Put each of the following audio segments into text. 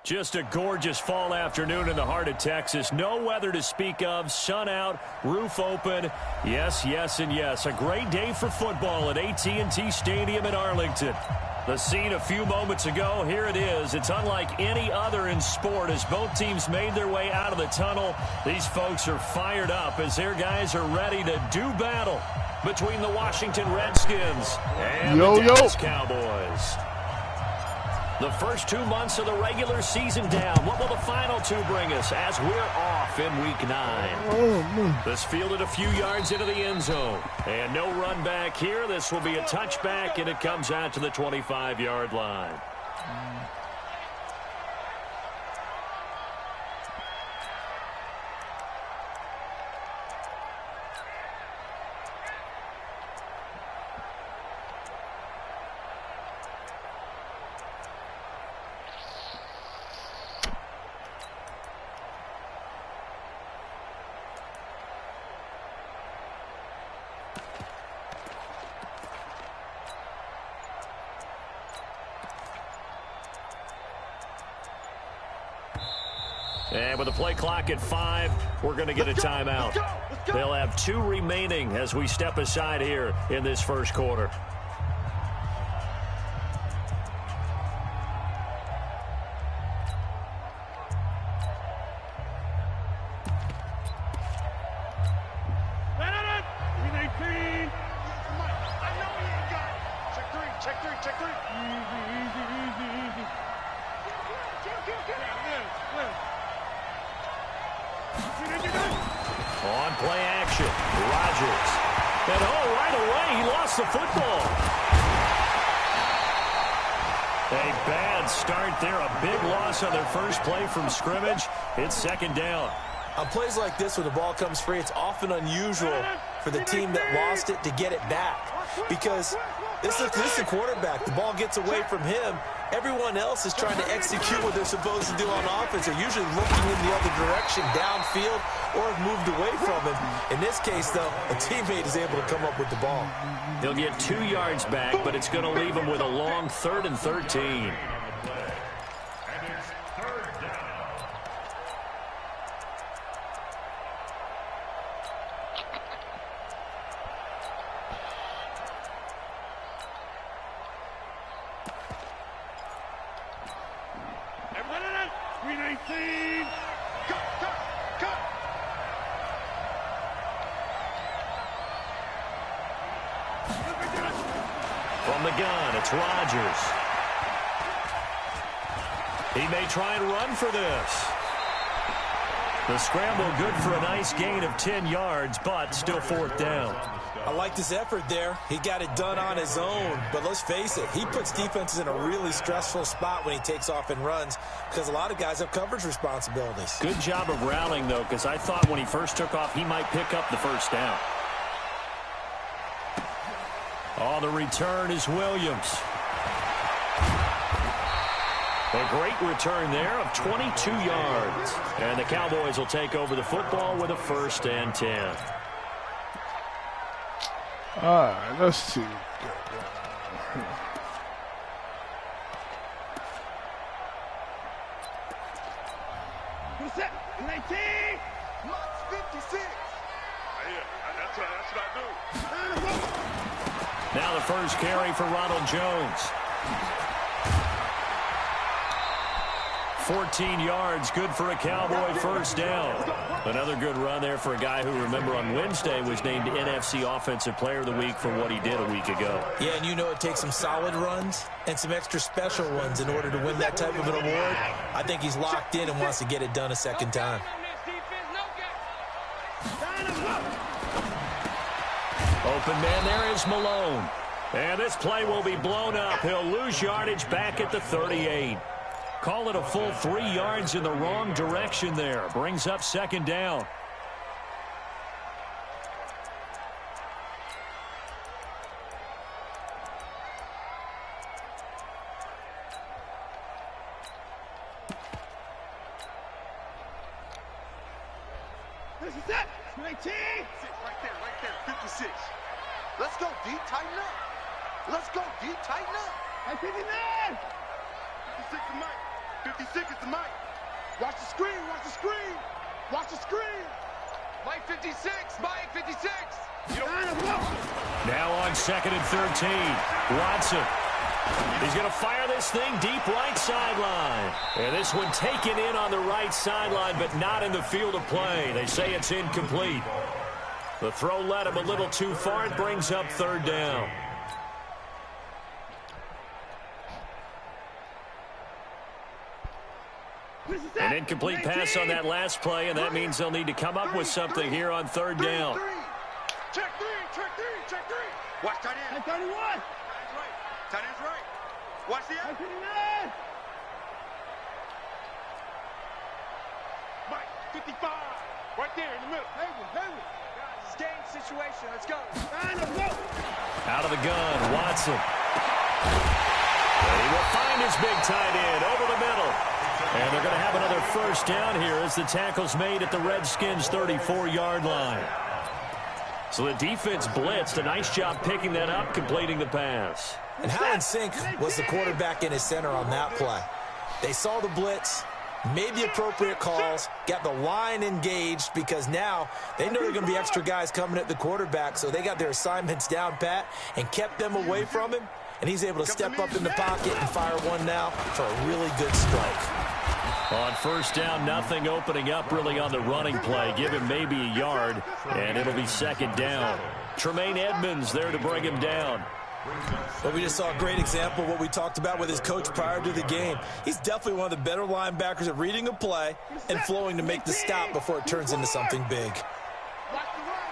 Just a gorgeous fall afternoon in the heart of Texas. No weather to speak of. Sun out, roof open. Yes, yes, and yes. A great day for football at AT&T Stadium in Arlington. The scene a few moments ago, here it is. It's unlike any other in sport as both teams made their way out of the tunnel. These folks are fired up as their guys are ready to do battle between the Washington Redskins and the Dallas Cowboys. The first 2 months of the regular season down. What will the final two bring us as we're off in Week 9? This fielded a few yards into the end zone. And no run back here. This will be a touchback, and it comes out to the 25-yard line. And with the play clock at 5, we're going to get a timeout. They'll have 2 remaining as we step aside here in this first quarter. On play action, Rodgers. And right away, he lost the football. A bad start there, a big loss on their first play from scrimmage. It's second down. On plays like this where the ball comes free, it's often unusual for the team that lost it to get it back. Because this is the quarterback. The ball gets away from him. Everyone else is trying to execute what they're supposed to do on offense. They're usually looking in the other direction, downfield, or have moved away from him. In this case, though, a teammate is able to come up with the ball. He'll get 2 yards back, but it's going to leave him with a long 3rd and 13. From the gun, it's Rodgers. He may try and run for this. The scramble good for a nice gain of 10 yards, but still 4th down. I like his effort there. He got it done on his own. But let's face it, he puts defenses in a really stressful spot when he takes off and runs because a lot of guys have coverage responsibilities. Good job of rallying, though, because I thought when he first took off, he might pick up the first down. Oh, the return is Williams. A great return there of 22 yards. And the Cowboys will take over the football with a 1st and 10. All right, let's see. Set, 19, 56. That's what I do. Now the first carry for Ronald Jones. 14 yards, good for a Cowboy 1st down. Another good run there for a guy who, remember, on Wednesday was named NFC Offensive Player of the Week for what he did a week ago. Yeah, and you know it takes some solid runs and some extra special ones in order to win that type of an award. I think he's locked in and wants to get it done a second time. Open man there is Malone. And this play will be blown up. He'll lose yardage back at the 38. Call it a full 3 yards in the wrong direction there. Brings up second down. This is it. 19. Right there. 56. Let's go deep, tighten up. Let's go deep, tighten up. 59. 56 is Mike. 56 is the Mike. Watch the screen, watch the screen. Watch the screen. Mike 56, Mike 56. Now on 2nd and 13. Watson. He's going to fire this thing deep right sideline. And this one taken in on the right sideline, but not in the field of play. They say it's incomplete. The throw led him a little too far. It brings up 3rd down. An incomplete pass on that last play, and that means they'll need to come up with something here on 3rd down. Check three. Watch tight end. 31. Tight end's right. Watch the end. Mike, 55. Right there in the middle. Hayward. Guys, it's game situation. Let's go. Out of the gun, Watson. And he will find his big tight end over the middle. And they're going to have another 1st down here as the tackle's made at the Redskins' 34-yard line. So the defense blitzed. A nice job picking that up, completing the pass. And how in sync was the quarterback in his center on that play? They saw the blitz, made the appropriate calls, got the line engaged because now they know there are going to be extra guys coming at the quarterback, so they got their assignments down pat and kept them away from him, and he's able to step up in the pocket and fire one now for a really good strike. On 1st down, nothing opening up really on the running play. Give him maybe a yard, and it'll be 2nd down. Tremaine Edmonds there to bring him down. Well, we just saw a great example of what we talked about with his coach prior to the game. He's definitely one of the better linebackers at reading a play and flowing to make the stop before it turns into something big. Watch the run.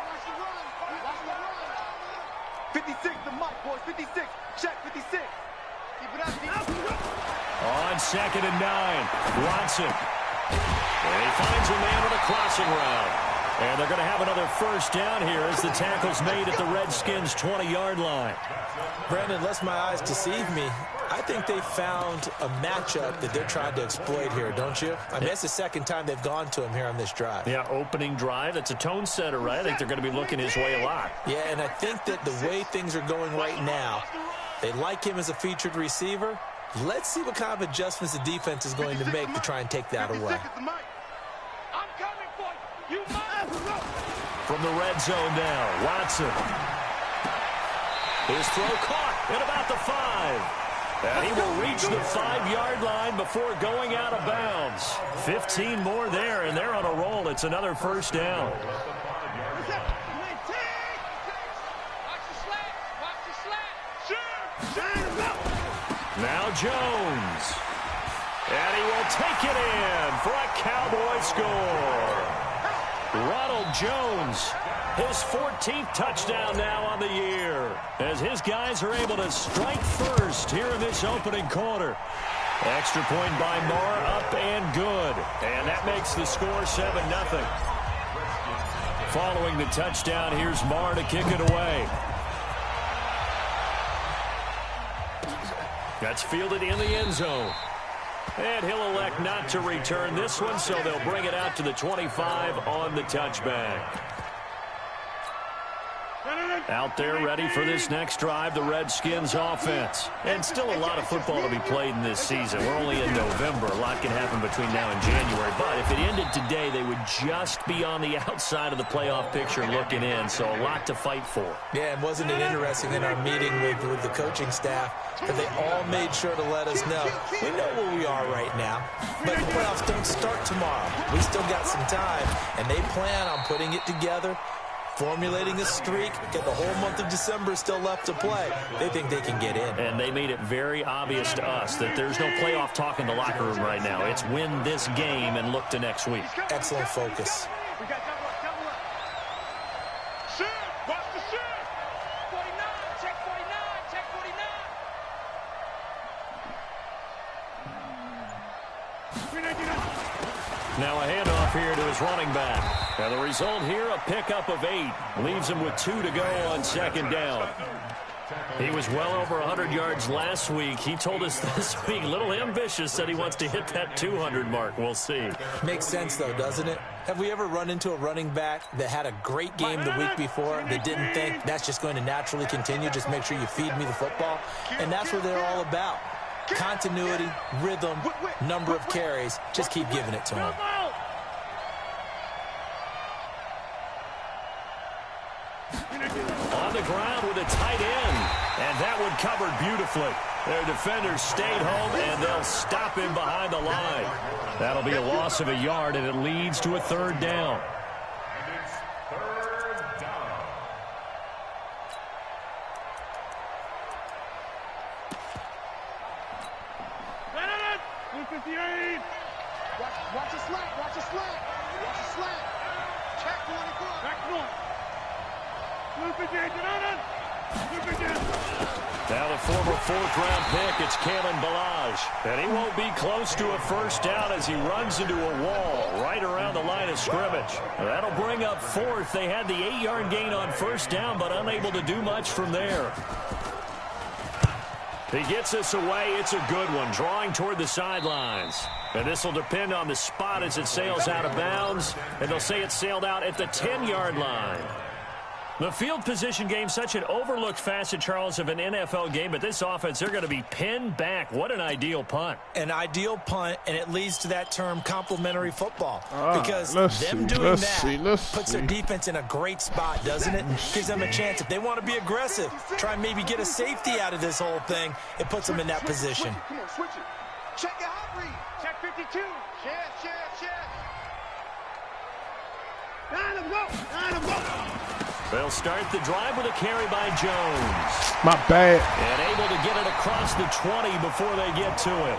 56, the Mike, boys. 56. Check 56. Keep it up. On 2nd and 9, Watson. And he finds a man with a crossing route. And they're going to have another 1st down here as the tackle's made at the Redskins' 20-yard line. Brandon, lest my eyes deceive me, I think they found a matchup that they're trying to exploit here, don't you? I mean, it's the 2nd time they've gone to him here on this drive. Yeah, opening drive. It's a tone setter, right? I think they're going to be looking his way a lot. Yeah, and I think that the way things are going right now, they like him as a featured receiver. Let's see what kind of adjustments the defense is going to make to try and take that away. I'm coming for you. From the red zone now, Watson. His throw caught at about the 5. And he will reach the 5-yard line before going out of bounds. 15 more there, and they're on a roll. It's another 1st down. Now Jones. And he will take it in for a Cowboy score. Ronald Jones, his 14th touchdown now on the year, as his guys are able to strike first here in this opening quarter. Extra point by Marr, up and good. And that makes the score 7-0. Following the touchdown, here's Marr to kick it away. That's fielded in the end zone. And he'll elect not to return this one, so they'll bring it out to the 25 on the touchback. Out there ready for this next drive, the Redskins offense. And still a lot of football to be played in this season. We're only in November. A lot can happen between now and January. But if it ended today, they would just be on the outside of the playoff picture looking in. So a lot to fight for. Yeah, and wasn't it interesting in our meeting with the coaching staff that they all made sure to let us know. We know where we are right now, but the playoffs don't start tomorrow. We still got some time, and they plan on putting it together, formulating a streak, get the whole month of December still left to play. They think they can get in. And they made it very obvious to us that there's no playoff talk in the locker room right now. It's win this game and look to next week. Excellent focus. We got double up. Shoot! Watch the shoot! 49, check 49, check 49. Now a handoff here to his running back. And the result here, a pickup of 8. Leaves him with 2 to go on 2nd down. He was well over 100 yards last week. He told us this week, a little ambitious, said he wants to hit that 200 mark. We'll see. Makes sense, though, doesn't it? Have we ever run into a running back that had a great game the week before that didn't think that's just going to naturally continue? Just make sure you feed me the football. And that's what they're all about. Continuity, rhythm, number of carries. Just keep giving it to him. On the ground with a tight end. And that one covered beautifully. Their defenders stayed home, and they'll stop him behind the line. That'll be a loss of a yard, and it leads to a third down. Watch the slant, watch the slant. Watch the slant. Check 24. Back one. Now the former fourth-round pick, it's Kalen Ballage. And he won't be close to a first down as he runs into a wall right around the line of scrimmage. That'll bring up fourth. They had the 8-yard gain on first down, but unable to do much from there. He gets this away. It's a good one, drawing toward the sidelines. And this will depend on the spot as it sails out of bounds. And they'll say it sailed out at the 10-yard line. The field position game, such an overlooked facet, Charles, of an NFL game. But this offense, they're going to be pinned back. What an ideal punt. An ideal punt, and it leads to that term complementary football. Because them doing that puts their defense in a great spot, doesn't it? Gives them a chance. If they want to be aggressive, try and maybe get a safety out of this whole thing, it puts them in that position. Come on, switch it. Check your hot read. Check 52. Check. Line him, go. They'll start the drive with a carry by Jones. My bad. And able to get it across the 20 before they get to it.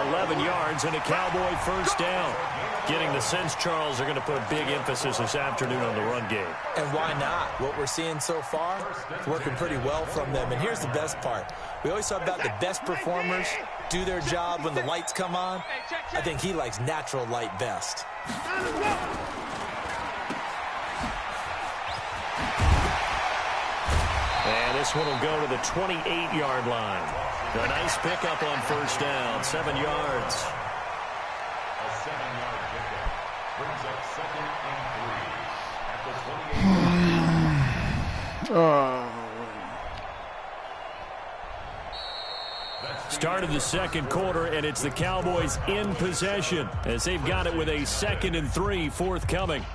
11 yards and a Cowboy first down. Getting the sense, Charles, they're going to put a big emphasis this afternoon on the run game. And why not? What we're seeing so far is working pretty well from them. And here's the best part. We always talk about the best performers do their job when the lights come on. I think he likes natural light best. And this one will go to the 28-yard line. A nice pickup on first down, 7 yards. A 7-yard pickup brings up 2nd and 3 at the 28-yard line. Started the second quarter, and it's the Cowboys in possession as they've got it with a 2nd and 3 forthcoming.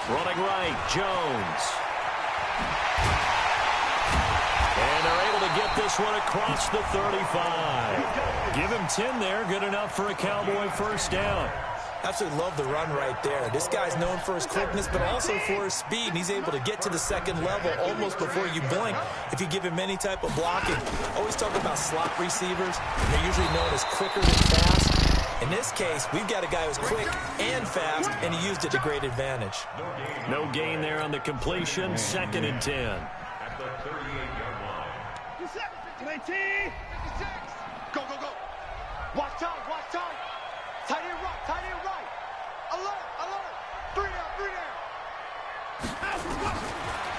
Running right, Jones. And they're able to get this one across the 35. Give him 10 there, good enough for a Cowboy first down. Absolutely love the run right there. This guy's known for his quickness, but also for his speed. He's able to get to the second level almost before you blink if you give him any type of blocking. Always talk about slot receivers. They're usually known as quicker than fast. In this case, we've got a guy who's quick and fast, and he used it to great advantage. No gain there on the completion, 2nd and 10. At the 38-yard line. 56. Go. Watch time. Tight end right. Alert. 3 down.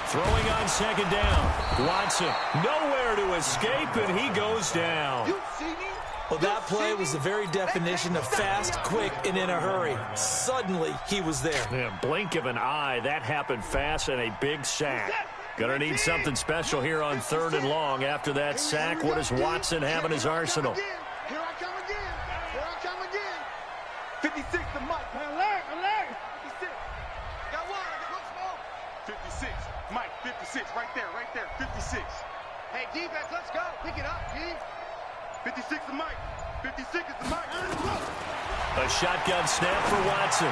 Throwing on 2nd down. Watson, nowhere to escape, and he goes down. You see me? Well, that play was the very definition of fast, quick, and in a hurry. Suddenly, he was there. Yeah, blink of an eye, that happened fast, and a big sack. Gonna need something special here on 3rd and long. After that sack, what does Watson have in his arsenal? Here I come again. 56 to Mike. Alert. 56. Got one small. 56. Mike, 56. Right there. 56. Hey, defense, let's go. Pick it up, G. 56 to Mike. 56 is the Mike. A shotgun snap for Watson.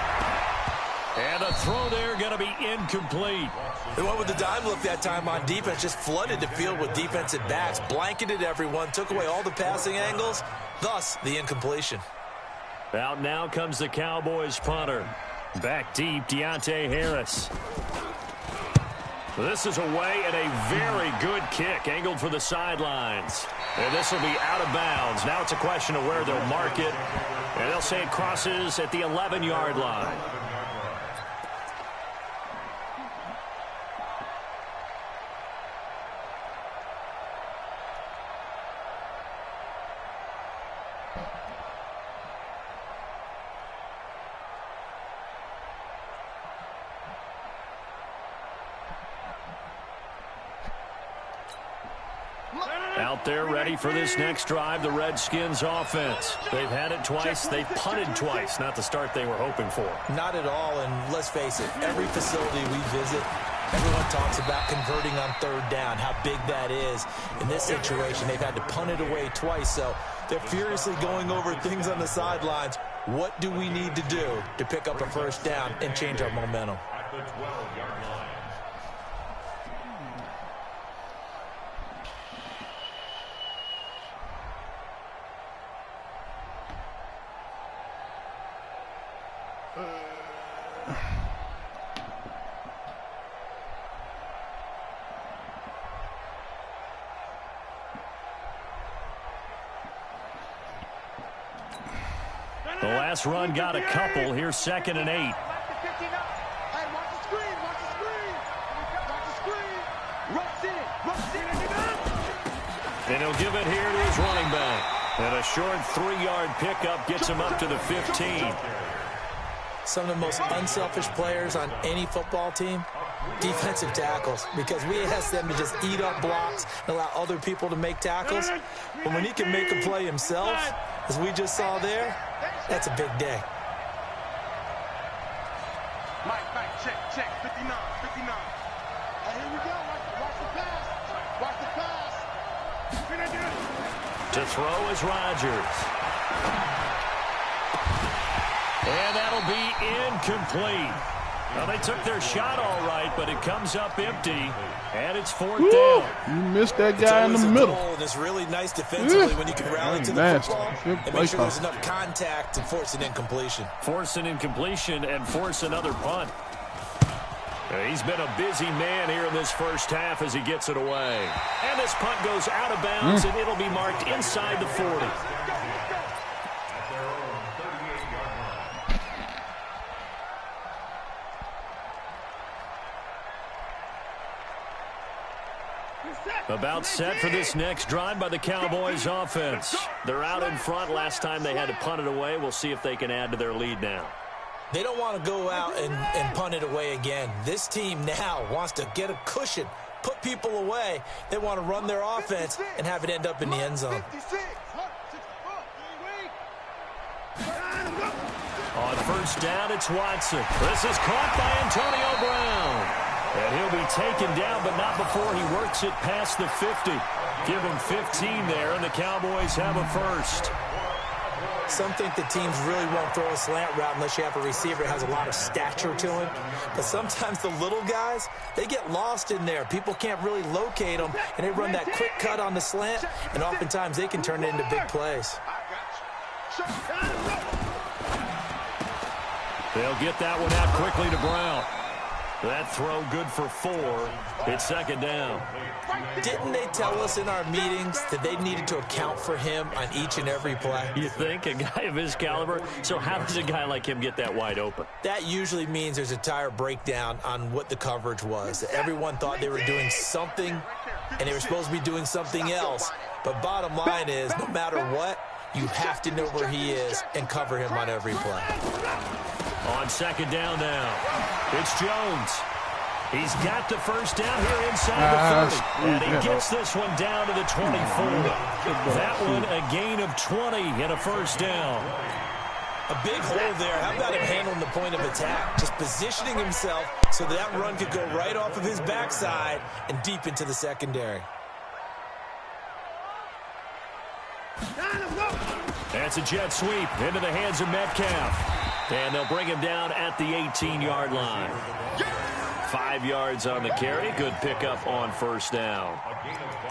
And a throw there going to be incomplete. They went with the dime look that time on defense, just flooded the field with defensive backs, blanketed everyone, took away all the passing angles, thus the incompletion. Out now comes the Cowboys punter. Back deep, Deontay Harris. This is away and a very good kick, angled for the sidelines. And this will be out of bounds. Now it's a question of where they'll mark it. And they'll say it crosses at the 11-yard line. Out there ready for this next drive, the Redskins offense. They've had it twice. They've punted twice. Not the start they were hoping for. Not at all, and let's face it, every facility we visit, everyone talks about converting on third down, how big that is. In this situation, they've had to punt it away twice, so they're furiously going over things on the sidelines. What do we need to do to pick up a first down and change our momentum? At the 12-yard line. The last run got a couple. Here's 2nd and 8. Hey, watch the screen, watch the screen. Watch the screen. Rush in. And he'll give it here to his running back. And a short 3-yard pickup gets him up to the 15. Some of the most unselfish players on any football team, defensive tackles, because we ask them to just eat up blocks and allow other people to make tackles. But when he can make a play himself, as we just saw there, that's a big day. Mike, check. 59. Hey, here we go. Watch the pass. Watch the pass. To throw is Rodgers. And that'll be incomplete. Well, they took their shot all right, but it comes up empty, and it's 4th down. You missed that guy in the middle. And it's really nice defensively when you can rally to the football and make sure there's enough contact to force an incompletion. Force an incompletion and force another punt. He's been a busy man here in this first half as he gets it away. And this punt goes out of bounds, and it'll be marked inside the 40. About set for this next drive by the Cowboys offense. They're out in front. Last time they had to punt it away. We'll see if they can add to their lead now. They don't want to go out and punt it away again. This team now wants to get a cushion, put people away. They want to run their offense and have it end up in the end zone. On first down, it's Watson. This is caught by Antonio Brown. And he'll be taken down, but not before he works it past the 50. Give him 15 there, and the Cowboys have a first. Some think the teams really won't throw a slant route unless you have a receiver that has a lot of stature to him. But sometimes the little guys, they get lost in there. People can't really locate them, and they run that quick cut on the slant, and oftentimes they can turn it into big plays. They'll get that one out quickly to Brown. That throw good for 4. It's 2nd down. Didn't they tell us in our meetings that they needed to account for him on each and every play? You think? A guy of his caliber? So how does a guy like him get that wide open? That usually means there's a tire breakdown on what the coverage was. Everyone thought they were doing something, and they were supposed to be doing something else. But bottom line is, no matter what, you have to know where he is and cover him on every play. On 2nd down now, it's Jones. He's got the first down here inside the 30. And he gets this one down to the 24. That one a gain of 20 and a first down. A big hole there. How about him handling the point of attack? Just positioning himself so that run could go right off of his backside and deep into the secondary. That's a jet sweep into the hands of Metcalf. And they'll bring him down at the 18-yard line. 5 yards on the carry. Good pickup on first down.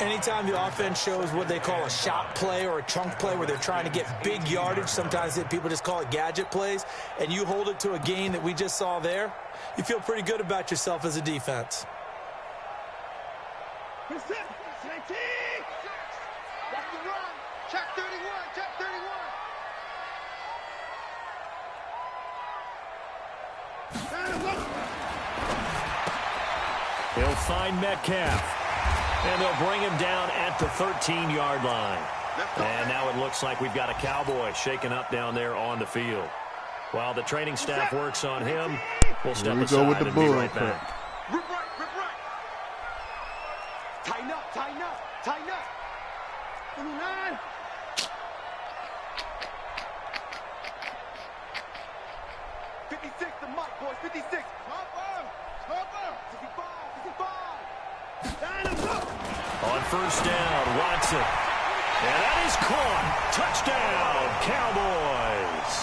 Anytime the offense shows what they call a shot play or a chunk play where they're trying to get big yardage, sometimes people just call it gadget plays, and you hold it to a gain that we just saw there, you feel pretty good about yourself as a defense. Check 31, check 31. He'll find Metcalf, and they'll bring him down at the 13-yard line. And now it looks like we've got a Cowboy shaken up down there on the field. While the training staff works on him, we'll step aside and be right back. Rip right. Tighten up. Tighten up. 29. 56 the mic, boys. 56. Hopper. 55. 55. Line him up. On first down, Watson. And that is caught. Touchdown, Cowboys.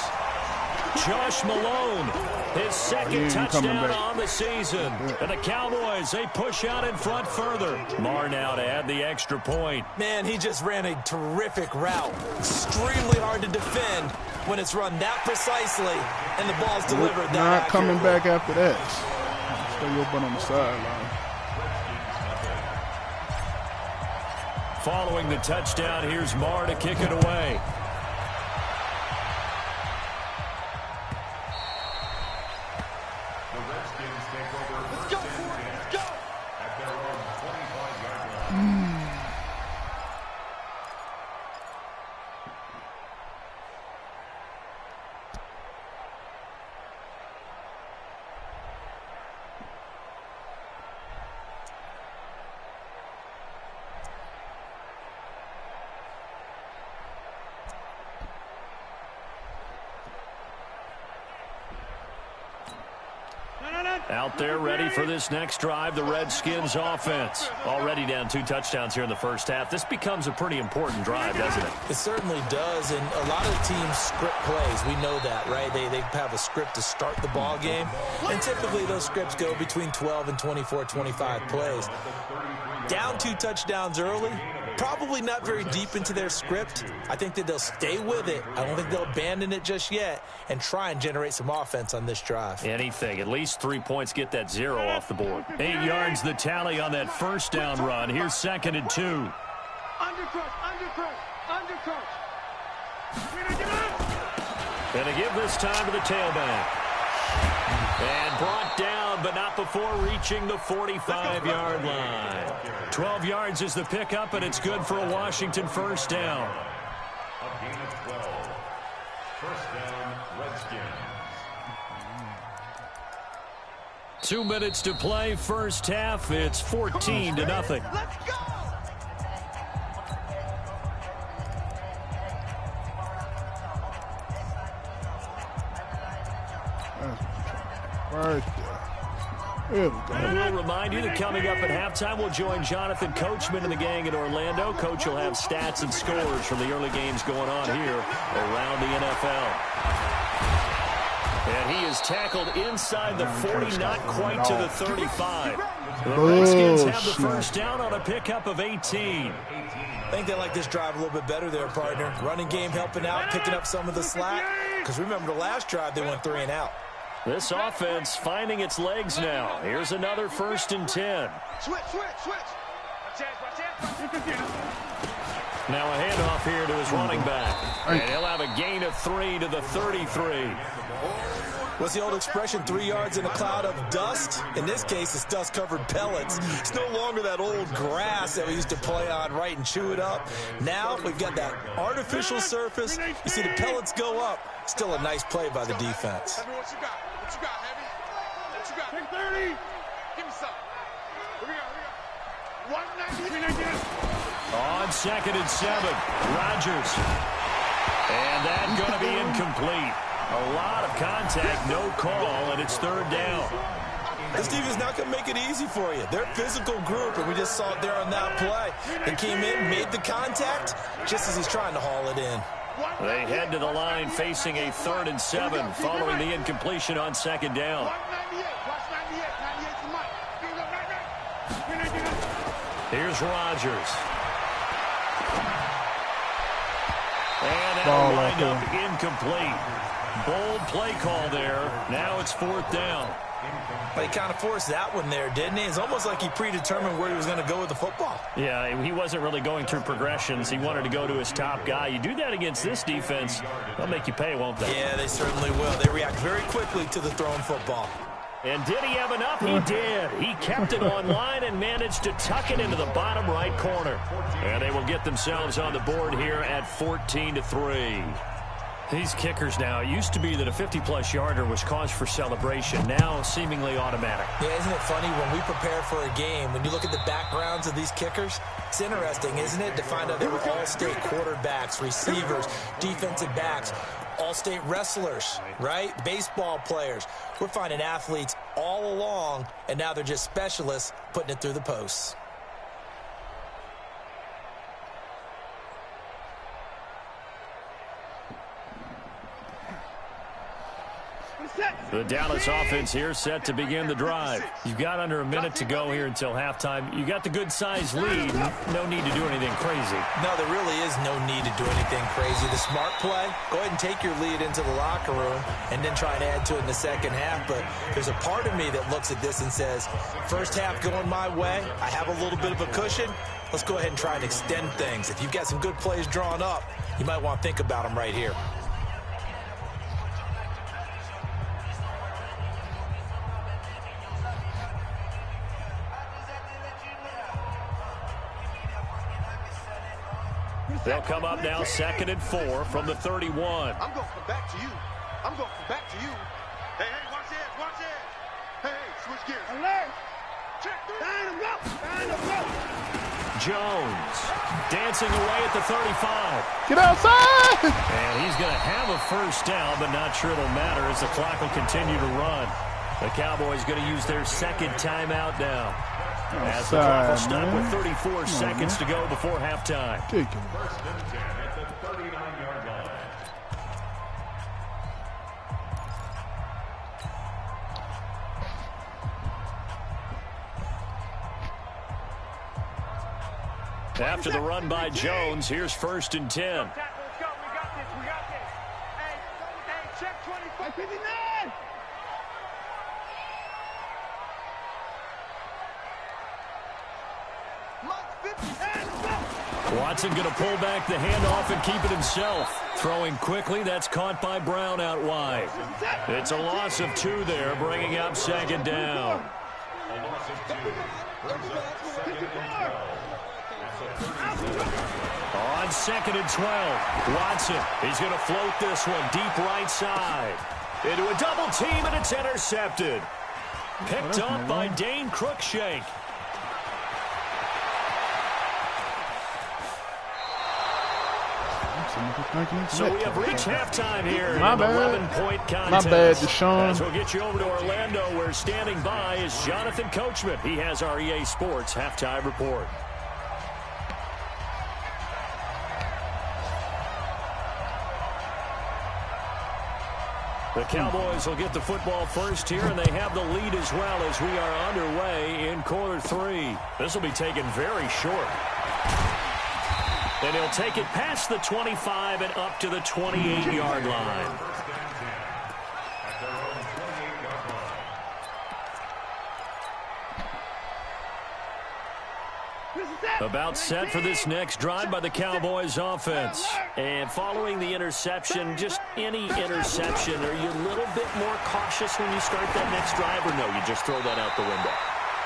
Josh Malone, his second touchdown on the season. And the Cowboys, they push out in front further. Marr now to add the extra point. Man, he just ran a terrific route. Extremely hard to defend when it's run that precisely and the ball's delivered that Not coming accurately. back after that. Stay your butt on the sideline. Following the touchdown, here's Marr to kick it away. The Redskins take over. Let's go, boys. Let's go. At their own 25-yard line. Out there ready for this next drive, the Redskins offense. Already down 2 touchdowns here in the first half. This becomes a pretty important drive, doesn't it? It certainly does, and a lot of teams script plays. We know that, right? They have a script to start the ball game, and typically those scripts go between 12 and 24, 25 plays. Down 2 touchdowns early, probably not very deep into their script. I think that they'll stay with it. I don't think they'll abandon it just yet and try and generate some offense on this drive. Anything. At least 3 points, get that 0 off the board. 8 yards the tally on that first down run. Here's 2nd and 2. Undercrush. And to give this time to the tailback. And brought down, but not before reaching the 45-yard line. 12 yards is the pickup, and it's good for a Washington first down. A gain of 12. First down, Redskins. 2 minutes to play, first half. It's 14-0. Let's go. Right there. There we go. And we'll remind you that coming up at halftime, we'll join Jonathan Coachman and the gang in Orlando. Coach will have stats and scores from the early games going on here around the NFL. And he is tackled inside the 40, not quite to the 35. The Redskins have the first down on a pickup of 18. I think they like this drive a little bit better there, partner. Running game helping out, picking up some of the slack. Because remember, the last drive, they went 3 and out. This offense finding its legs now. Here's another 1st and 10. Switch. Now a handoff here to his running back. And he'll have a gain of 3 to the 33. What's the old expression, 3 yards in a cloud of dust? In this case, it's dust-covered pellets. It's no longer that old grass that we used to play on, right, and chew it up. Now we've got that artificial surface. You see the pellets go up. Still a nice play by the defense. Heavy, what you got? What you got, Heavy? What you got? Take 30. Give me some. Here we go. 190. On 2nd and 7, Rodgers. And that's going to be incomplete. A lot of contact, no call, and it's 3rd down. This defense is not going to make it easy for you. They're a physical group, and we just saw it there on that play. They came in, made the contact, just as he's trying to haul it in. They head to the line facing a 3rd and 7 following the incompletion on 2nd down. 198. Watch 98. 98 to Mike. Here's Rodgers. And Ball that'll wind out up incomplete. Bold play call there. Now it's 4th down. But he kind of forced that one there, didn't he? It's almost like he predetermined where he was going to go with the football. Yeah, he wasn't really going through progressions. He wanted to go to his top guy. You do that against this defense, they'll make you pay, won't they? Yeah, they certainly will. They react very quickly to the thrown football. And did he have enough? He did. He kept it on line and managed to tuck it into the bottom right corner. And they will get themselves on the board here at 14-3. These kickers now, it used to be that a 50-plus yarder was cause for celebration. Now seemingly automatic. Yeah, isn't it funny when we prepare for a game, when you look at the backgrounds of these kickers, it's interesting, isn't it, to find out they were all-state quarterbacks, receivers, defensive backs, all-state wrestlers, right? Baseball players. We're finding athletes all along, and now they're just specialists putting it through the posts. The Dallas offense here set to begin the drive. You've got under a minute to go here until halftime. You got the good-sized lead. No need to do anything crazy. No, there really is no need to do anything crazy. The smart play, go ahead and take your lead into the locker room and then try and add to it in the second half. But there's a part of me that looks at this and says, first half going my way, I have a little bit of a cushion. Let's go ahead and try and extend things. If you've got some good plays drawn up, you might want to think about them right here. They'll come up now 2nd and 4 from the 31. I'm going from back to you. I'm going from back to you. Hey, watch it, watch it. Hey, switch gears. Alert. Check three. Line them up. Line them up. Jones dancing away at the 35. Get outside! And he's going to have a first down, but not sure it'll matter as the clock will continue to run. The Cowboys going to use their second timeout now. As the clock will stop with 34 seconds to go before halftime. First and 10 at the 39-yard line. After the run by Jones, here's 1st and 10. Let's go. We got this. We got this. Hey, check 25. 59. Watson going to pull back the handoff and keep it himself. Throwing quickly, that's caught by Brown out wide. It's a loss of 2 there, bringing up 2nd down. A loss of 2 brings up 2nd and 12. On 2nd and 12, Watson, he's going to float this one deep right side. Into a double team, and it's intercepted. Picked up by Dane Cruikshank. So we have reached halftime here in an 11-point contest. My bad, Deshaun. As we'll get you over to Orlando, where standing by is Jonathan Coachman. He has our EA Sports halftime report. The Cowboys will get the football first here, and they have the lead as well as we are underway in quarter 3. This will be taken very short. And he'll take it past the 25 and up to the 28-yard line. About set for this next drive by the Cowboys offense. And following the interception, just any interception, are you a little bit more cautious when you start that next drive, or no, you just throw that out the window?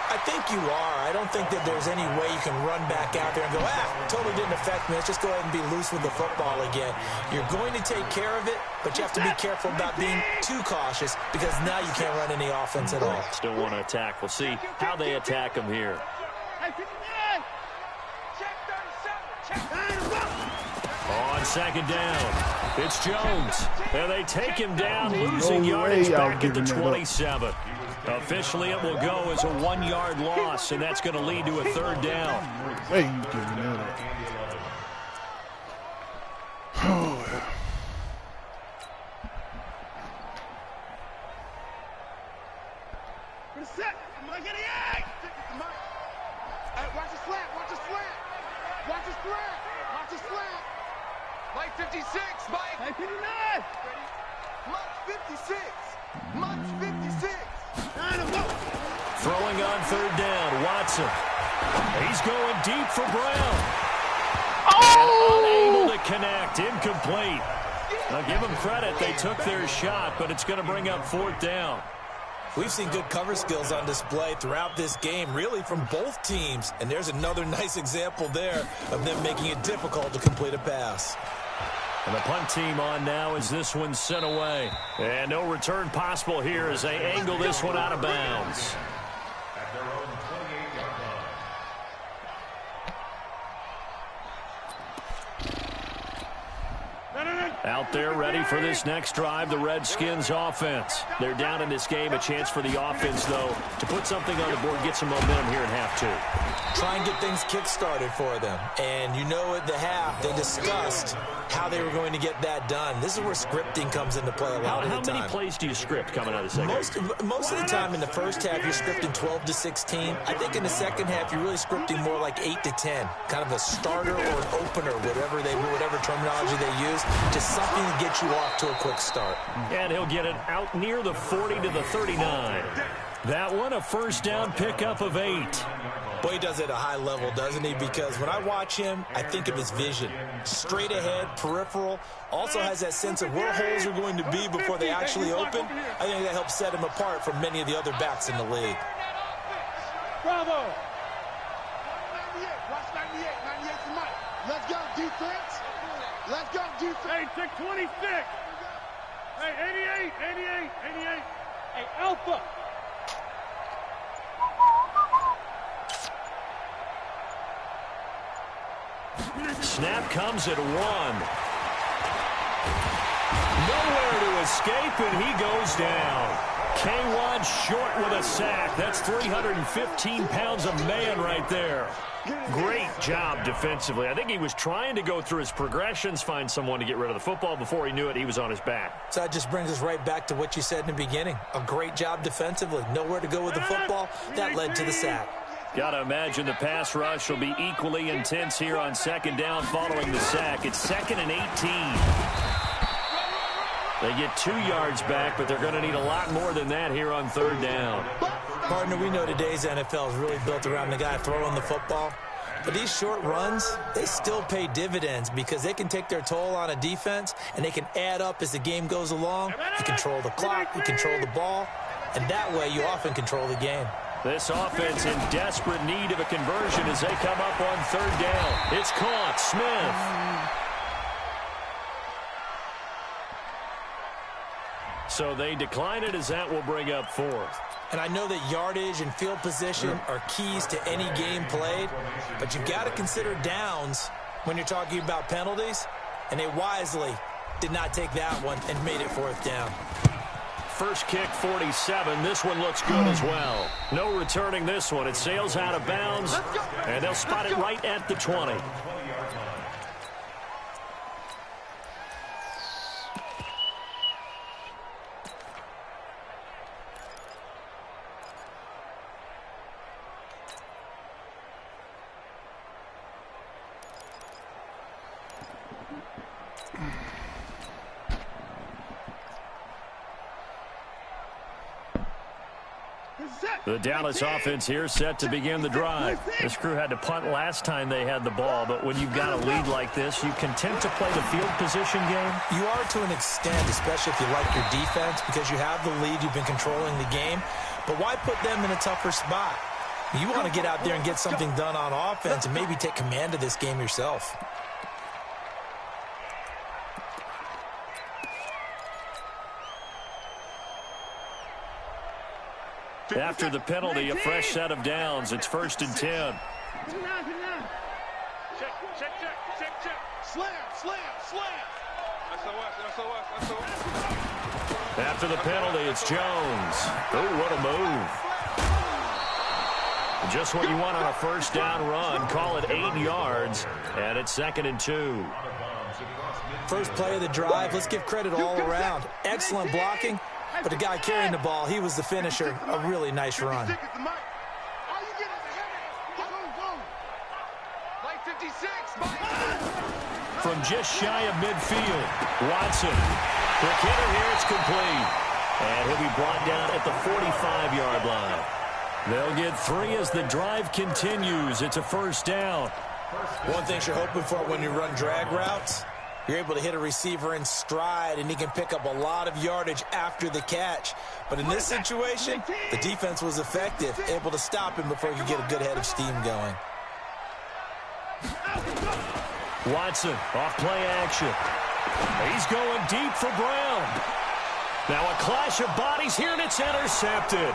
I think you are. I don't think that there's any way you can run back out there and go, totally didn't affect me. Let's just go ahead and be loose with the football again. You're going to take care of it, but you have to be careful about being too cautious because now you can't run any offense at all. Still want to attack. We'll see how they attack them here. On 2nd down, it's Jones. And they take him down, losing yardage back at the 27. Officially, it will go as a 1-yard loss, and that's going to lead to a 3rd down. Hey, you giving that up. Oh, yeah. Watch the slant, watch the slant. Watch the slant, watch the slant. Mike 56, Mike. Mike 59. Mike 56. Mike 56. Throwing on 3rd down, Watson. He's going deep for Brown. And unable to connect, incomplete. Now give them credit, they took their shot, but it's going to bring up 4th down. We've seen good cover skills on display throughout this game, really from both teams. And there's another nice example there of them making it difficult to complete a pass. And the punt team on now as this one's sent away. And no return possible here as they angle this one out of bounds. At their own 28-yard line. Out there ready for this next drive, the Redskins offense. They're down in this game. A chance for the offense, though, to put something on the board, get some momentum here in half two. Try and get things kick-started for them. And you know at the half, they discussed how they were going to get that done. This is where scripting comes into play a lot of the time. How many plays do you script coming out of the second? Most of the time in the first half, you're scripting 12 to 16. I think in the second half, you're really scripting more like 8 to 10. Kind of a starter or an opener, whatever terminology they use. Just something to get you off to a quick start. And he'll get it out near the 40 to the 39. That one, a first down pickup of 8. Boy, he does it at a high level, doesn't he? Because when I watch him, I think of his vision. Straight ahead, peripheral. Also has that sense of where holes are going to be before they actually open. I think that helps set him apart from many of the other backs in the league. Bravo! 98. Watch 98. 98 to Mike. Let's go, defense. Let's go, defense. Hey, check 26. Hey, 88. Hey, Alpha. Snap comes at 1. Nowhere to escape, and he goes down. K1 short with a sack. That's 315 pounds of man right there. Great job defensively. I think he was trying to go through his progressions, find someone to get rid of the football. Before he knew it, he was on his back. So that just brings us right back to what you said in the beginning. A great job defensively. Nowhere to go with the football. That led to the sack. Got to imagine the pass rush will be equally intense here on second down following the sack. It's 2nd and 18. They get 2 yards back, but they're going to need a lot more than that here on 3rd down. Partner, we know today's NFL is really built around the guy throwing the football. But these short runs, they still pay dividends because they can take their toll on a defense, and they can add up as the game goes along. You control the clock, you control the ball, and that way you often control the game. This offense in desperate need of a conversion as they come up on 3rd down. It's caught. Smith. So they decline it as that will bring up 4th. And I know that yardage and field position are keys to any game played, but you've got to consider downs when you're talking about penalties, and they wisely did not take that one and made it 4th down. First kick, 47. This one looks good as well. No returning this one. It sails out of bounds, and they'll spot it right at the 20. The Dallas offense here set to begin the drive. This crew had to punt last time they had the ball, but when you've got a lead like this, you content to play the field position game? You are to an extent, especially if you like your defense, because you have the lead, you've been controlling the game. But why put them in a tougher spot? You want to get out there and get something done on offense and maybe take command of this game yourself. After the penalty, a fresh set of downs. It's 1st and 10. Check. Slam. After the penalty, it's Jones. Oh, what a move. Just what you want on a first down run. Call it 8 yards, and it's 2nd and 2. First play of the drive. Let's give credit all around. Excellent blocking. But the guy carrying the ball, he was the finisher. A really nice run. From just shy of midfield, Watson. Quick hitter here, it's complete. And he'll be brought down at the 45-yard line. They'll get 3 as the drive continues. It's a first down. One thing you're hoping for when you run drag routes, you're able to hit a receiver in stride, and he can pick up a lot of yardage after the catch. But in this situation, the defense was effective, able to stop him before he could get a good head of steam going. Watson, off play action. He's going deep for Brown. Now a clash of bodies here, and it's intercepted.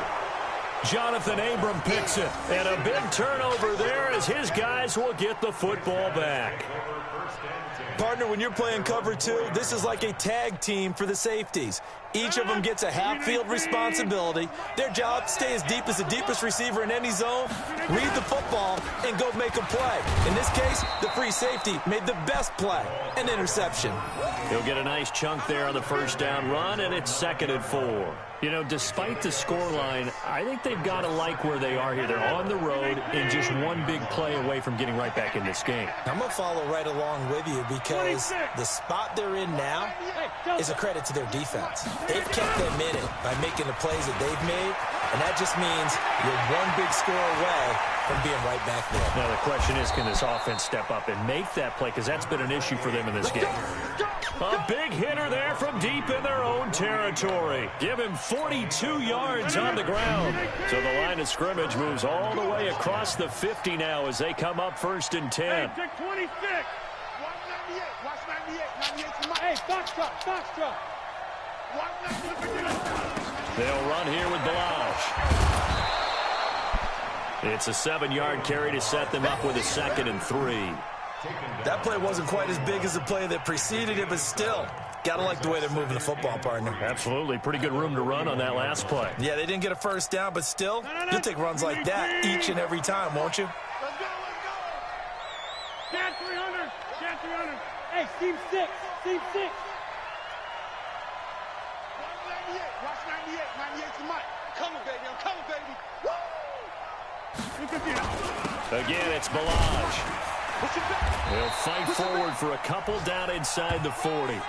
Jonathan Abram picks it, and a big turnover there as his guys will get the football back. Partner, when you're playing cover two, this is like a tag team for the safeties. Each of them gets a half-field responsibility. Their job, stay as deep as the deepest receiver in any zone, read the football, and go make a play. In this case, the free safety made the best play, an interception. He'll get a nice chunk there on the first down run, and it's 2nd and 4. You know, despite the scoreline, I think they've got to like where they are here. They're on the road and just one big play away from getting right back in this game. I'm going to follow right along with you because the spot they're in now is a credit to their defense. They've kept them in it by making the plays that they've made, and that just means you're one big score away from being right back there. Now the question is, can this offense step up and make that play? Because that's been an issue for them in this game. A big hitter there from deep in their own territory. Give him 42 yards on the ground. So the line of scrimmage moves all the way across the 50 now as they come up 1st and 10. Hey, 26. Watch 98. Watch 98. 98 Hey, Foxtrot. They'll run here with Balaj. It's a 7-yard carry to set them up with a 2nd and 3. That play wasn't quite as big as the play that preceded it, but still, got to like the way they're moving the football, partner. Absolutely. Pretty good room to run on that last play. Yeah, they didn't get a first down, but still, you'll take runs like that each and every time, won't you? Let's go. Stand 300. Hey, Steve 6. Watch 98. 98 to Mike. I'm coming, baby. Woo! Again, it's Balaj. He'll fight forward for a couple down inside the 40.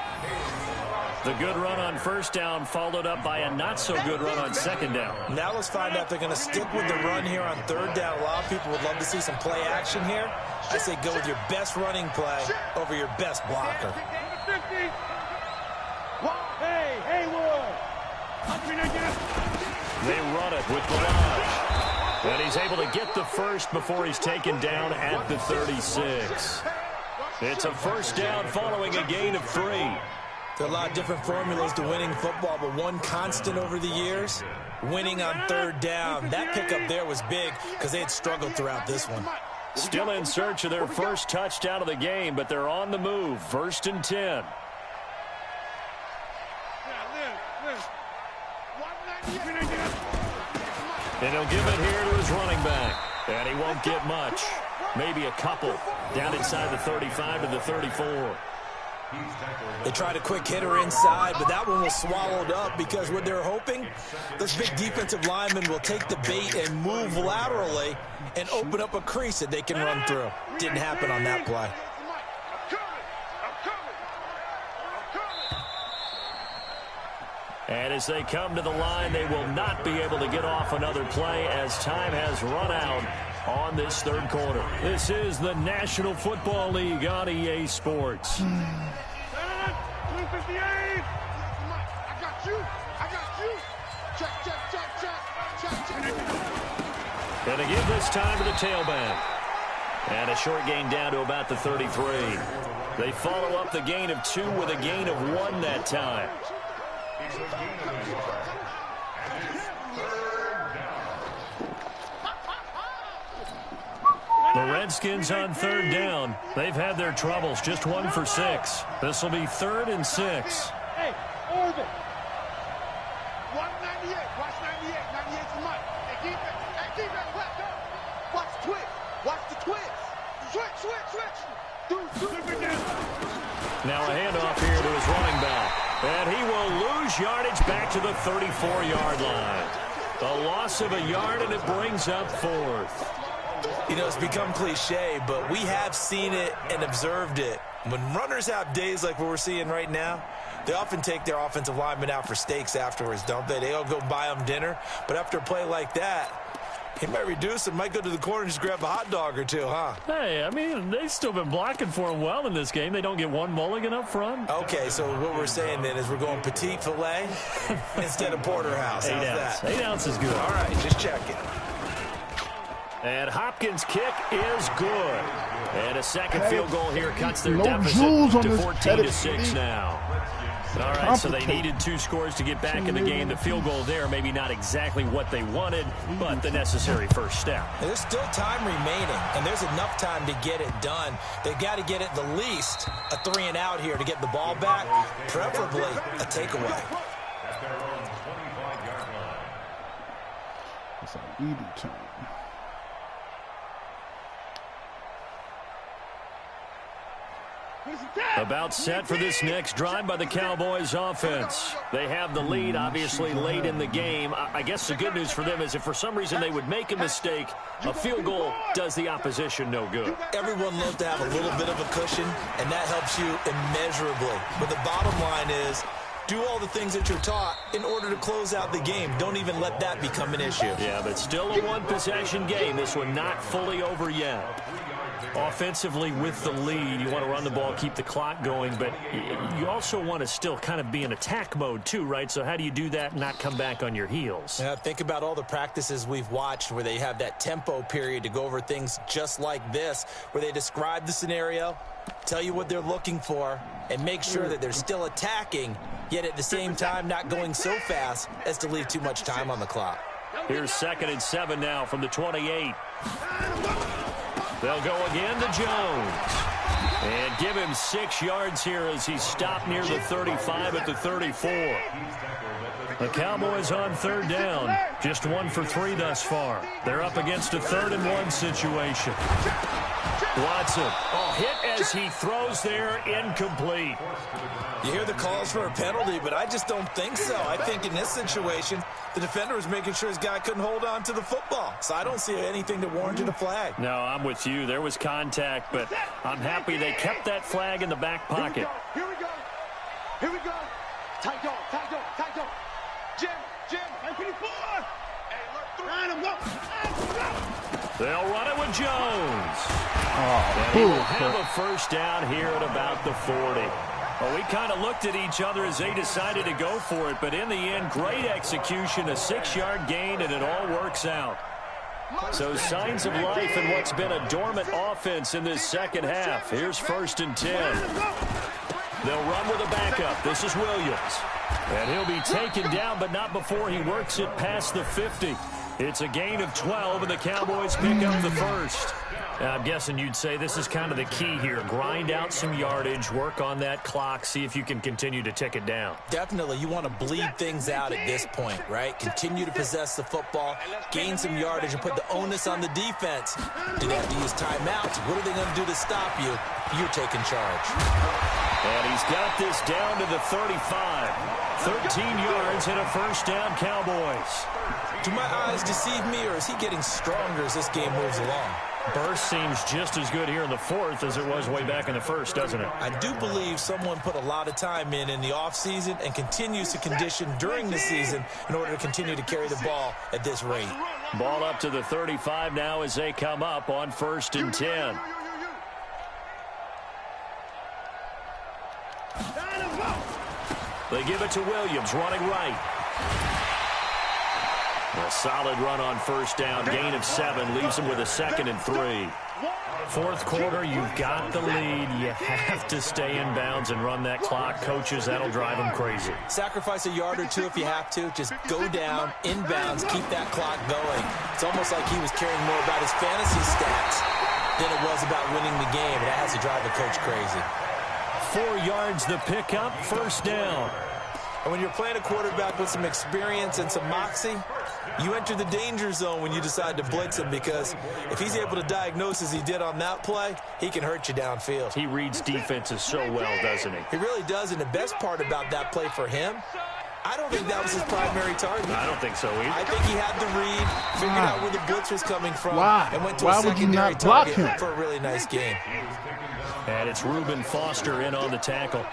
The good run on first down followed up by a not-so-good run on 2nd down. Now let's find out if they're going to stick with the run here on 3rd down. A lot of people would love to see some play action here. I say go with your best running play over your best blocker. Hey, Haywood. They run it with Balaj. And he's able to get the first before he's taken down at the 36. It's a first down following a gain of 3. There are a lot of different formulas to winning football, but one constant over the years, winning on 3rd down. That pickup there was big because they had struggled throughout this one. Still in search of their first touchdown of the game, but they're on the move. 1st and 10. And he'll give it here to his running back. And he won't get much. Maybe a couple. Down inside the 35 to the 34. They tried a quick hitter inside, but that one was swallowed up because what they're hoping, this big defensive lineman will take the bait and move laterally and open up a crease that they can run through. Didn't happen on that play. And as they come to the line, they will not be able to get off another play as time has run out on this 3rd quarter. This is the National Football League on EA Sports. 258. I got you. Check. And to give this time to the tailback. And a short gain down to about the 33. They follow up the gain of 2 with a gain of 1 that time. The Redskins on 3rd down. They've had their troubles. Just 1 for 6. This will be 3rd and 6. Hey, Orbit. 198. Watch 98. 98 to Mike. Hey, defense. Left up. Watch twitch. Watch the twitch. Switch. Now a handoff here to his running back. And he will lose yardage back to the 34-yard line. A loss of a yard, and it brings up 4th. You know, it's become cliche, but we have seen it and observed it. When runners have days like what we're seeing right now, they often take their offensive linemen out for steaks afterwards, don't they? They all go buy them dinner. But after a play like that, he might reduce it, might go to the corner and just grab a hot dog or two, huh? Hey, I mean, they've still been blocking for him well in this game. They don't get one mulligan up front. Okay, so what we're saying then is we're going petite filet instead of porterhouse. How's that? 8 ounce is good. All right, just checking. And Hopkins' kick is good. And a second field goal here cuts their No deficit jewels on to this 14-6 now. All right, so they Complicated. needed 2 scores to get back in the game. The field goal there, maybe not exactly what they wanted, but the necessary first step. There's still time remaining, and there's enough time to get it done. They've got to get at the least a 3 and out here to get the ball back, preferably a takeaway. At their own 25-yard line. It's an eating time. About set for this next drive by the Cowboys offense. They have the lead, obviously, late in the game. I guess the good news for them is if for some reason they would make a mistake, a field goal does the opposition no good. Everyone loves to have a little bit of a cushion, and that helps you immeasurably. But the bottom line is, do all the things that you're taught in order to close out the game. Don't even let that become an issue. Yeah, but still a one-possession game. This one not fully over yet. Offensively with the lead, you want to run the ball, keep the clock going, but you also want to still kind of be in attack mode too, right? So how do you do that and not come back on your heels? Yeah, think about all the practices we've watched where they have that tempo period to go over things just like this, where they describe the scenario, tell you what they're looking for, and make sure that they're still attacking, yet at the same time not going so fast as to leave too much time on the clock. Here's 2nd and 7 now from the 28. They'll go again to Jones. And give him 6 yards here as he's stopped near the 35 at the 34. The Cowboys on 3rd down. Just 1 for 3 thus far. They're up against a 3rd and 1 situation. Watson, hit as he throws there, incomplete. You hear the calls for a penalty, but I just don't think so. I think in this situation, the defender was making sure his guy couldn't hold on to the football. So I don't see anything that warranted a flag. No, I'm with you. There was contact, but I'm happy they kept that flag in the back pocket. Here we go. Here we go. Tight dog, tight dog, tight dog. Jim, 924. Hey, look, line him up. They'll run it with Jones. Oh, And he will have a first down here at about the 40. Well, we kind of looked at each other as they decided to go for it, but in the end, great execution, a 6-yard gain, and it all works out. So signs of life in what's been a dormant offense in this second half. Here's 1st and 10. They'll run with a backup. This is Williams. And he'll be taken down, but not before he works it past the 50. It's a gain of 12, and the Cowboys pick up the first. I'm guessing you'd say this is kind of the key here. Grind out some yardage, work on that clock, see if you can continue to tick it down. Definitely, you want to bleed things out at this point, right? Continue to possess the football, gain some yardage, and put the onus on the defense. Do they have to use timeouts? What are they going to do to stop you? You're taking charge. And he's got this down to the 35. 13 yards and a first down, Cowboys. Do my eyes deceive me, or is he getting stronger as this game moves along? Burst seems just as good here in the 4th as it was way back in the 1st, doesn't it? I do believe someone put a lot of time in the offseason and continues to condition during the season in order to continue to carry the ball at this rate. Ball up to the 35 now as they come up on 1st and 10. They give it to Williams, running right. A solid run on first down, gain of 7, leaves them with a 2nd and 3. 4th quarter, you've got the lead. You have to stay in bounds and run that clock. Coaches, that'll drive them crazy. Sacrifice a yard or 2 if you have to. Just go down, in bounds, keep that clock going. It's almost like he was caring more about his fantasy stats than it was about winning the game. That has to drive a coach crazy. 4 yards the pickup, first down. And when you're playing a quarterback with some experience and some moxie, you enter the danger zone when you decide to blitz him, because if he's able to diagnose as he did on that play, he can hurt you downfield. He reads defenses so well, doesn't he? He really does, and the best part about that play for him, I don't think that was his primary target. I don't think so either. I think he had the read, figured out where the blitz was coming from, and went to Why a would you secondary not block target him? for a really nice game. And it's Reuben Foster in on the tackle.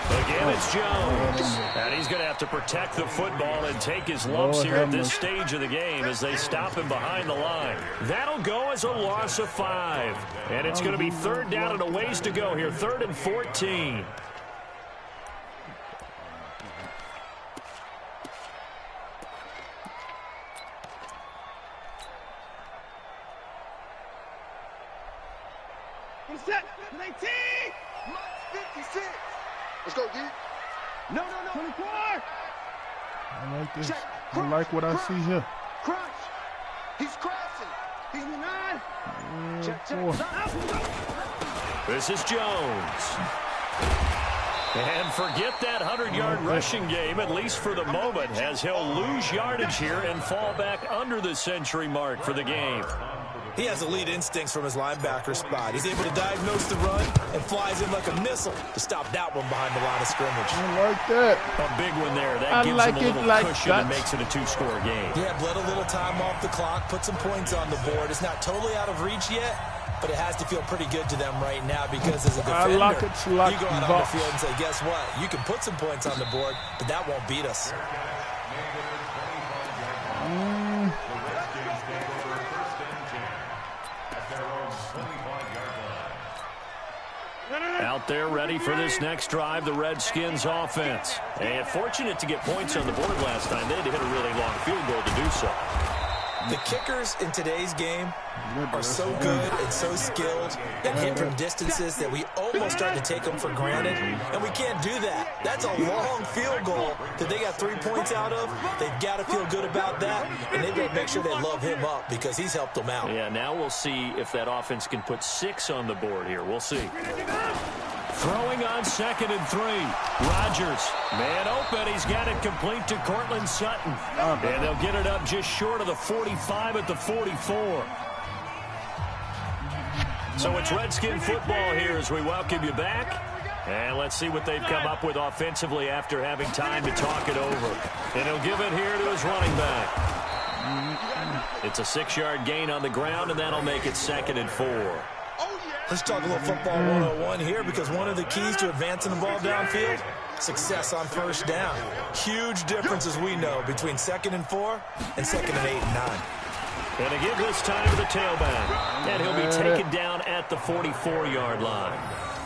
Again, it's Jones. And he's going to have to protect the football and take his lumps here at this stage of the game as they stop him behind the line. That'll go as a loss of 5. And it's going to be 3rd down and a ways to go here. 3rd and 14. set. 19. Mike's 56. Let's go, D. No. 24. I like this. I like what I see here. Crunch. He's crashing. He's in the 9. Check. This is Jones. And forget that 100-yard rushing game, at least for the moment, as he'll lose yardage here and fall back under the century mark for the game. He has elite instincts from his linebacker spot. He's able to diagnose the run and flies in like a missile to stop that one behind the line of scrimmage. I like that. A big one there. That gives him a little cushion and makes it a 2-score game. Yeah, bled a little time off the clock, put some points on the board. It's not totally out of reach yet, but it has to feel pretty good to them right now because as a defender, you go out on the field and say, guess what? You can put some points on the board, but that won't beat us. Out there ready for this next drive, the Redskins offense. And fortunate to get points on the board last time. They had to hit a really long field goal to do so. The kickers in today's game are so good and so skilled and hit from distances that we almost start to take them for granted, and we can't do that. That's a long field goal that they got 3 points out of. They've got to feel good about that, and they've got to make sure they love him up because he's helped them out. Yeah, now we'll see if that offense can put 6 on the board here. We'll see. Throwing on 2nd and 3. Rodgers, man open. He's got it complete to Cortland Sutton. And they'll get it up just short of the 45 at the 44. So it's Redskin football here as we welcome you back. And let's see what they've come up with offensively after having time to talk it over. And he'll give it here to his running back. It's a 6-yard gain on the ground, and that'll make it 2nd and 4. Let's talk a little football 101 here because one of the keys to advancing the ball downfield, success on first down. Huge difference, as we know, between 2nd and 4 and 2nd and 8 and 9. And to give this time to the tailback. And he'll be taken down at the 44-yard line.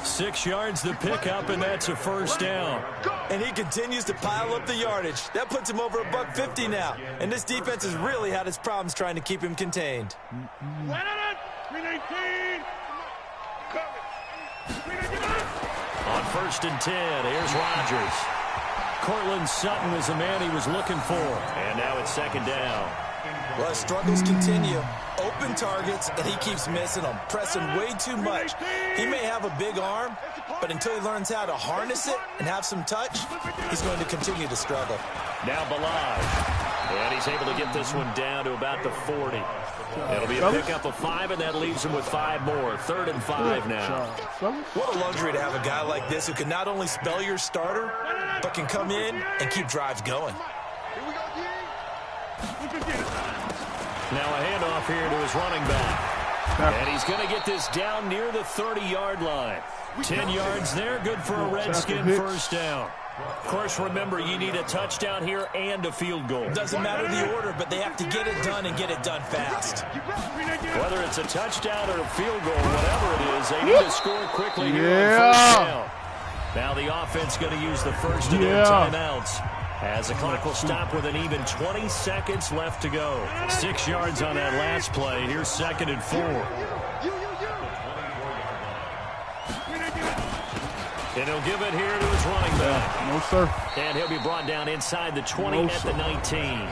6 yards the pickup, and that's a first down. And he continues to pile up the yardage. That puts him over $150 now. And this defense has really had its problems trying to keep him contained. 319. On 1st and 10, here's Rodgers. Cortland Sutton was the man he was looking for. And now it's 2nd down. Well, his struggles continue. Open targets, and he keeps missing them, pressing way too much. He may have a big arm, but until he learns how to harness it and have some touch, he's going to continue to struggle. Now Balaj. And he's able to get this one down to about the 40. It'll be a pickup of 5, and that leaves him with 5 more. 3rd and 5 now. What a luxury to have a guy like this who can not only spell your starter, but can come in and keep drives going. Now a handoff here to his running back. And he's going to get this down near the 30-yard line. 10 yards there, good for a Redskin first down. Of course, remember, you need a touchdown here and a field goal. Doesn't matter the order, but they have to get it done and get it done fast. Whether it's a touchdown or a field goal, whatever it is, they need to score quickly here on first down. Now the offense going to use the first of their timeouts as the clock will stop with an even 20 seconds left to go. 6 yards on that last play. Here's 2nd and 4. And he'll give it here to his running back. No, sir. And he'll be brought down inside the 20 at the 19.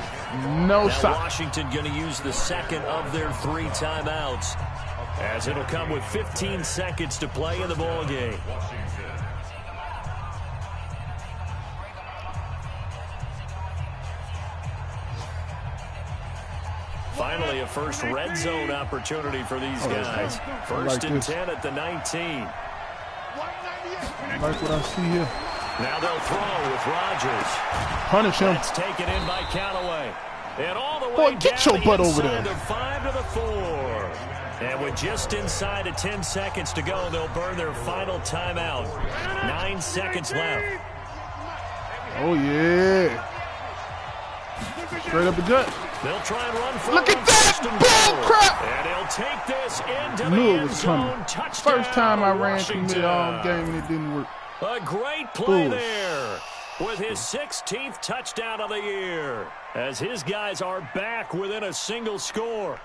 No, now sir. Washington going to use the 2nd of their 3 timeouts, as it'll come with 15 seconds to play in the ball game. Finally, a first red zone opportunity for these guys. 1st and 10 at the 19. Like what I see here. Now they'll throw with Rodgers. Punish him. It's taken in by Callaway. And all the way Boy, get down your butt over there. The 5 to the 4. And with just inside of 10 seconds to go, they'll burn their final timeout. 9 seconds left. Oh, yeah. Straight up the gut. They'll try and run for Look at that! Bull crap! And he'll take this into Knew the it end was zone. coming. Touchdown, First time I ran through Washington. mid all game and it didn't work. A great play Bull. there with his 16th touchdown of the year as his guys are back within a single score.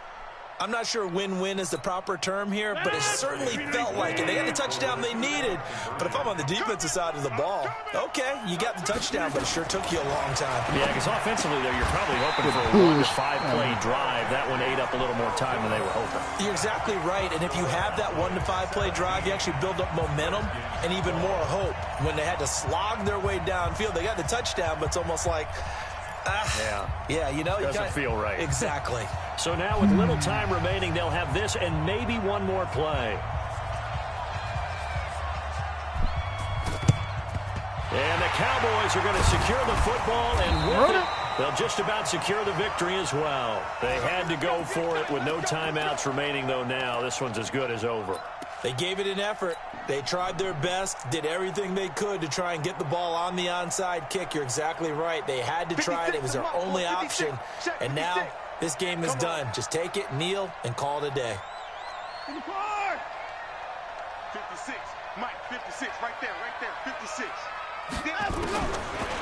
I'm not sure win-win is the proper term here, but it certainly felt like it. They got the touchdown they needed. But if I'm on the defensive side of the ball, okay, you got the touchdown, but it sure took you a long time. Yeah, because offensively, though, you're probably hoping for a 1 to 5 play drive. That one ate up a little more time than they were hoping. You're exactly right, and if you have that 1 to 5 play drive, you actually build up momentum and even more hope. When they had to slog their way downfield, they got the touchdown, but it's almost like, yeah, you know, doesn't feel right. Exactly. So now with little time remaining, they'll have this and maybe one more play. And the Cowboys are going to secure the football, and with it, they'll just about secure the victory as well. They had to go for it with no timeouts remaining, though now. This one's as good as over. They gave it an effort. They tried their best, did everything they could to try and get the ball on the onside kick. You're exactly right. They had to try it. It was their only option. And now this game is done. Just take it, kneel, and call it a day. 56. Mike, 56. Right there, 56.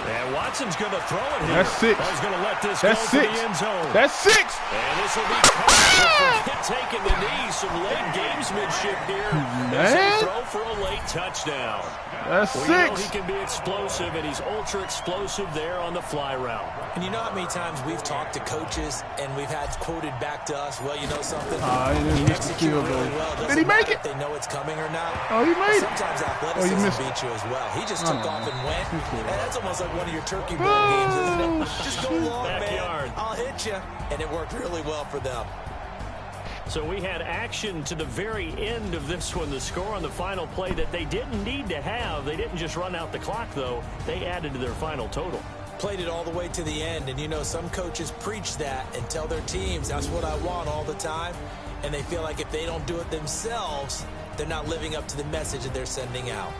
And Watson's going to throw it here. That's 6. He's going to let this That's go 6. to the end zone. That's 6. And this will be caught for taking the knee. Some late gamesmanship here. As they throw for a late touchdown. That's well, 6. You know he can be explosive, and he's ultra explosive there on the fly route. And you know how many times we've talked to coaches and we've had quoted back to us, well, you know something? He you execute really well. Did he make it? If they know it's coming or not. Oh, he made it. Sometimes athleticism beats you as well. He just took off and went. And that's almost like one of your turkey bowl games, isn't it? Just go long, Backyard. man. I'll hit you. And it worked really well for them. So we had action to the very end of this one. The score on the final play that they didn't need to have. They didn't just run out the clock, though. They added to their final total. Played it all the way to the end. And, you know, some coaches preach that and tell their teams, that's what I want all the time. And they feel like if they don't do it themselves, they're not living up to the message that they're sending out.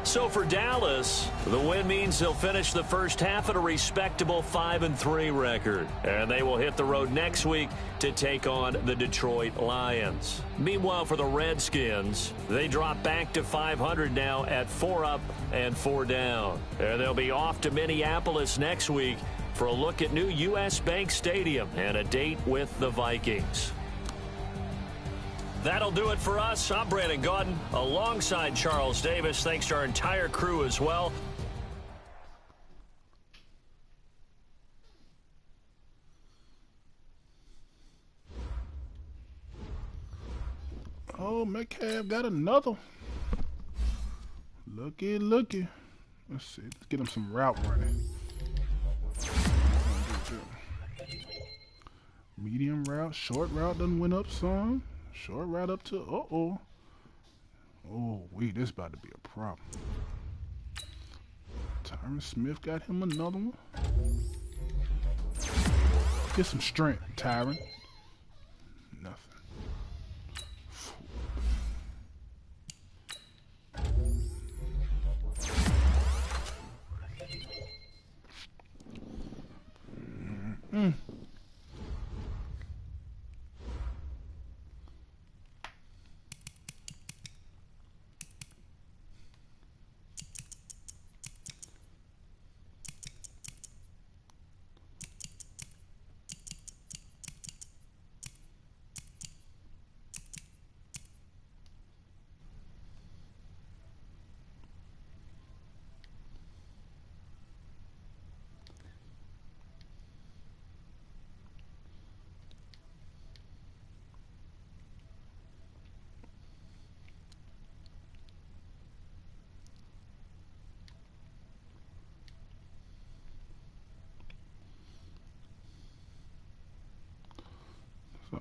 So for Dallas, the win means they'll finish the first half at a respectable 5-3 record. And they will hit the road next week to take on the Detroit Lions. Meanwhile, for the Redskins, they drop back to 500 now at 4 up and 4 down. And they'll be off to Minneapolis next week for a look at new U.S. Bank Stadium and a date with the Vikings. That'll do it for us. I'm Brandon Gaudin alongside Charles Davis. Thanks to our entire crew as well. Oh, Metcalf got another. Looky, looky. Let's see. Let's get him some route running. Medium route, short route done went up some. Short route up to, oh, wait, this about to be a problem. Tyron Smith got him another one. Get some strength, Tyron. Nothing.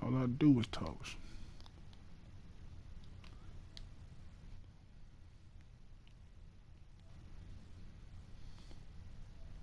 All I do is toss.